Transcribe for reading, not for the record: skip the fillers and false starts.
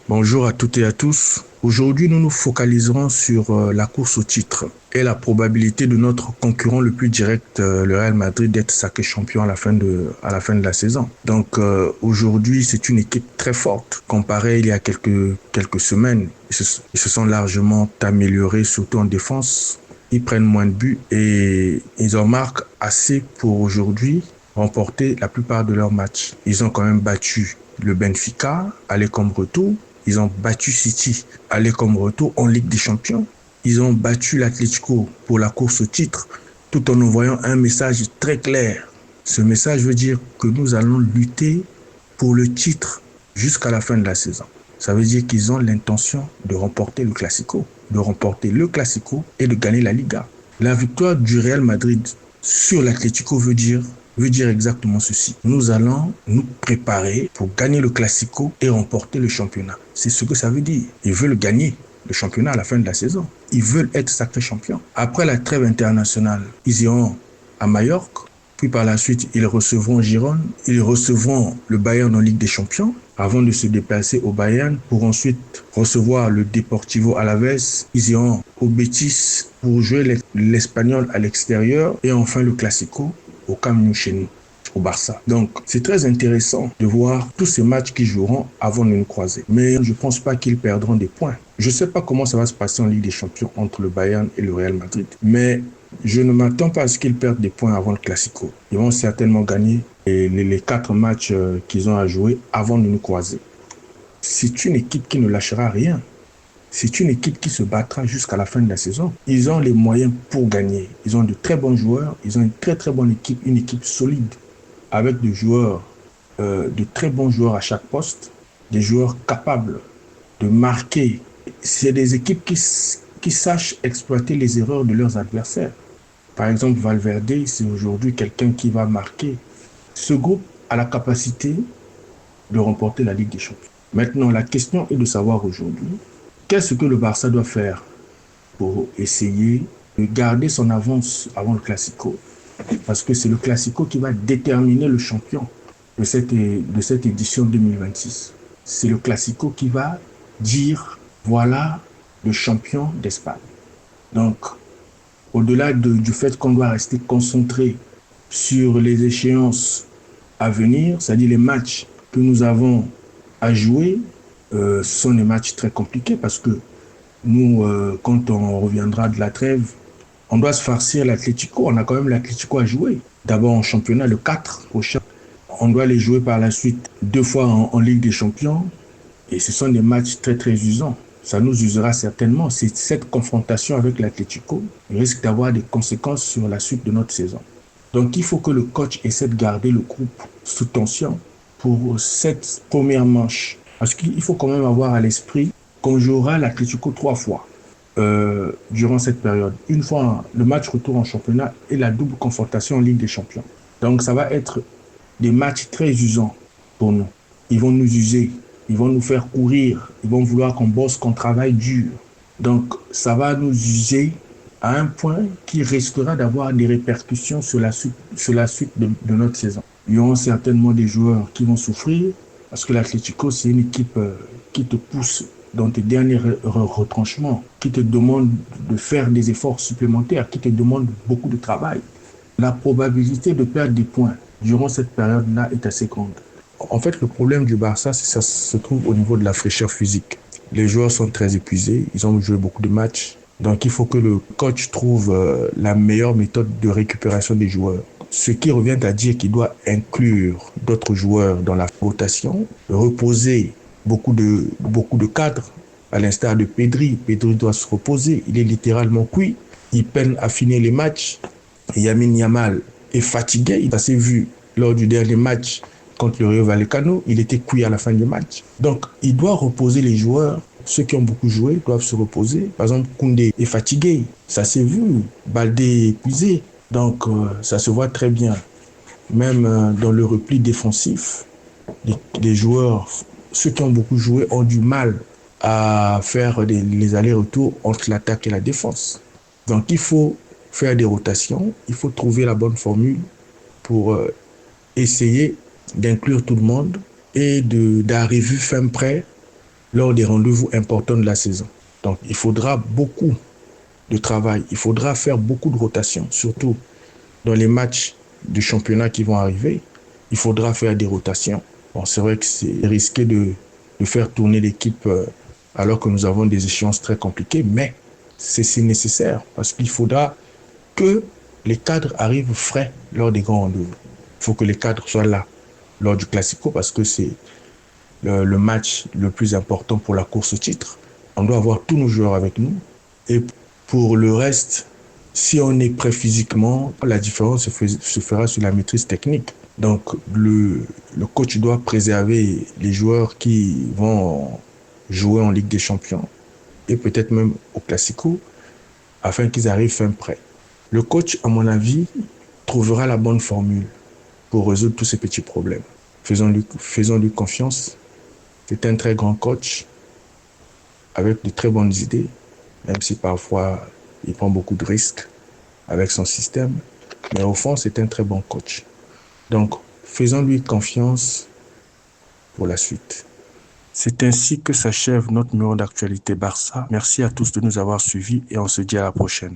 Bonjour à toutes et à tous. Aujourd'hui, nous nous focaliserons sur la course au titre et la probabilité de notre concurrent le plus direct, le Real Madrid, d'être sacré champion à la fin de la saison. Aujourd'hui, c'est une équipe très forte. Comparé il y a quelques semaines, ils se sont largement améliorés, surtout en défense. Ils prennent moins de buts et ils en marquent assez pour aujourd'hui remporter la plupart de leurs matchs. Ils ont quand même battu le Benfica, aller comme retour. Ils ont battu City, aller comme retour en Ligue des Champions. Ils ont battu l'Atlético pour la course au titre, tout en envoyant un message très clair. Ce message veut dire que nous allons lutter pour le titre jusqu'à la fin de la saison. Ça veut dire qu'ils ont l'intention de remporter le Classico et de gagner la Liga. La victoire du Real Madrid sur l'Atlético veut dire exactement ceci. Nous allons nous préparer pour gagner le Classico et remporter le championnat. C'est ce que ça veut dire. Ils veulent gagner le championnat à la fin de la saison. Ils veulent être sacrés champions. Après la trêve internationale, ils iront à Majorque. Puis par la suite, ils recevront Girone. Ils recevront le Bayern en Ligue des Champions avant de se déplacer au Bayern pour ensuite recevoir le Deportivo Alavés. Ils iront au Betis pour jouer l'Espagnol à l'extérieur et enfin le Classico au Camp Nou chez nous, au Barça. Donc, c'est très intéressant de voir tous ces matchs qu'ils joueront avant de nous croiser. Mais je ne pense pas qu'ils perdront des points. Je ne sais pas comment ça va se passer en Ligue des Champions entre le Bayern et le Real Madrid. Mais je ne m'attends pas à ce qu'ils perdent des points avant le Classico. Ils vont certainement gagner les 4 matchs qu'ils ont à jouer avant de nous croiser. C'est une équipe qui ne lâchera rien. C'est une équipe qui se battra jusqu'à la fin de la saison. Ils ont les moyens pour gagner. Ils ont de très bons joueurs. Ils ont une très très bonne équipe, une équipe solide avec de très bons joueurs à chaque poste, des joueurs capables de marquer. C'est des équipes qui sachent exploiter les erreurs de leurs adversaires. Par exemple, Valverde, c'est aujourd'hui quelqu'un qui va marquer. Ce groupe a la capacité de remporter la Ligue des Champions. Maintenant, la question est de savoir aujourd'hui qu'est-ce que le Barça doit faire pour essayer de garder son avance avant le Classico. Parce que c'est le Classico qui va déterminer le champion de cette édition 2026. C'est le Classico qui va dire, voilà le champion d'Espagne. Donc, au-delà du fait qu'on doit rester concentré sur les échéances à venir, c'est-à-dire les matchs que nous avons à jouer, ce sont des matchs très compliqués parce que nous, quand on reviendra de la trêve, on doit se farcir l'Atlético. On a quand même l'Atlético à jouer. D'abord en championnat, le 4 prochain. On doit les jouer par la suite 2 fois en Ligue des Champions. Et ce sont des matchs très, très usants. Ça nous usera certainement. Cette confrontation avec l'Atlético risque d'avoir des conséquences sur la suite de notre saison. Donc, il faut que le coach essaie de garder le groupe sous tension pour cette première manche. Parce qu'il faut quand même avoir à l'esprit qu'on jouera l'Atlético 3 fois durant cette période. Une fois le match retour en championnat et la double confrontation en Ligue des Champions. Donc, ça va être des matchs très usants pour nous. Ils vont nous user, ils vont nous faire courir, ils vont vouloir qu'on bosse, qu'on travaille dur. Donc, ça va nous user à un point qui risquera d'avoir des répercussions sur la suite de notre saison. Il y aura certainement des joueurs qui vont souffrir parce que l'Atlético, c'est une équipe qui te pousse dans tes derniers retranchements, qui te demande de faire des efforts supplémentaires, qui te demande beaucoup de travail. La probabilité de perdre des points durant cette période-là est assez grande. En fait, le problème du Barça, ça se trouve au niveau de la fraîcheur physique. Les joueurs sont très épuisés, ils ont joué beaucoup de matchs. Donc, il faut que le coach trouve la meilleure méthode de récupération des joueurs. Ce qui revient à dire qu'il doit inclure d'autres joueurs dans la rotation, reposer beaucoup de cadres, à l'instar de Pedri. Pedri doit se reposer, il est littéralement cuit. Il peine à finir les matchs. Lamine Yamal est fatigué, ça s'est vu lors du dernier match contre le Rayo Vallecano, il était cuit à la fin du match. Donc, il doit reposer les joueurs. Ceux qui ont beaucoup joué doivent se reposer. Par exemple, Koundé est fatigué, ça s'est vu. Baldé est épuisé. Donc, ça se voit très bien. Même dans le repli défensif, les joueurs, ceux qui ont beaucoup joué, ont du mal à faire les allers-retours entre l'attaque et la défense. Donc, il faut faire des rotations, il faut trouver la bonne formule pour essayer d'inclure tout le monde et d'arriver fin prêt lors des rendez-vous importants de la saison. Donc, il faudra beaucoup de travail. Il faudra faire beaucoup de rotations, surtout dans les matchs du championnat qui vont arriver. Il faudra faire des rotations. Bon, c'est vrai que c'est risqué de faire tourner l'équipe alors que nous avons des échéances très compliquées, mais c'est nécessaire parce qu'il faudra que les cadres arrivent frais lors des grands rendez-vous. Il faut que les cadres soient là lors du Classico parce que c'est le match le plus important pour la course au titre. On doit avoir tous nos joueurs avec nous. Et pour le reste, si on est prêt physiquement, la différence se fera sur la maîtrise technique. Donc, le coach doit préserver les joueurs qui vont jouer en Ligue des Champions et peut-être même au Classico afin qu'ils arrivent fin prêt. Le coach, à mon avis, trouvera la bonne formule pour résoudre tous ces petits problèmes. Faisons-lui confiance. C'est un très grand coach avec de très bonnes idées, même si parfois il prend beaucoup de risques avec son système. Mais au fond, c'est un très bon coach. Donc, faisons-lui confiance pour la suite. C'est ainsi que s'achève notre numéro d'actualité Barça. Merci à tous de nous avoir suivis et on se dit à la prochaine.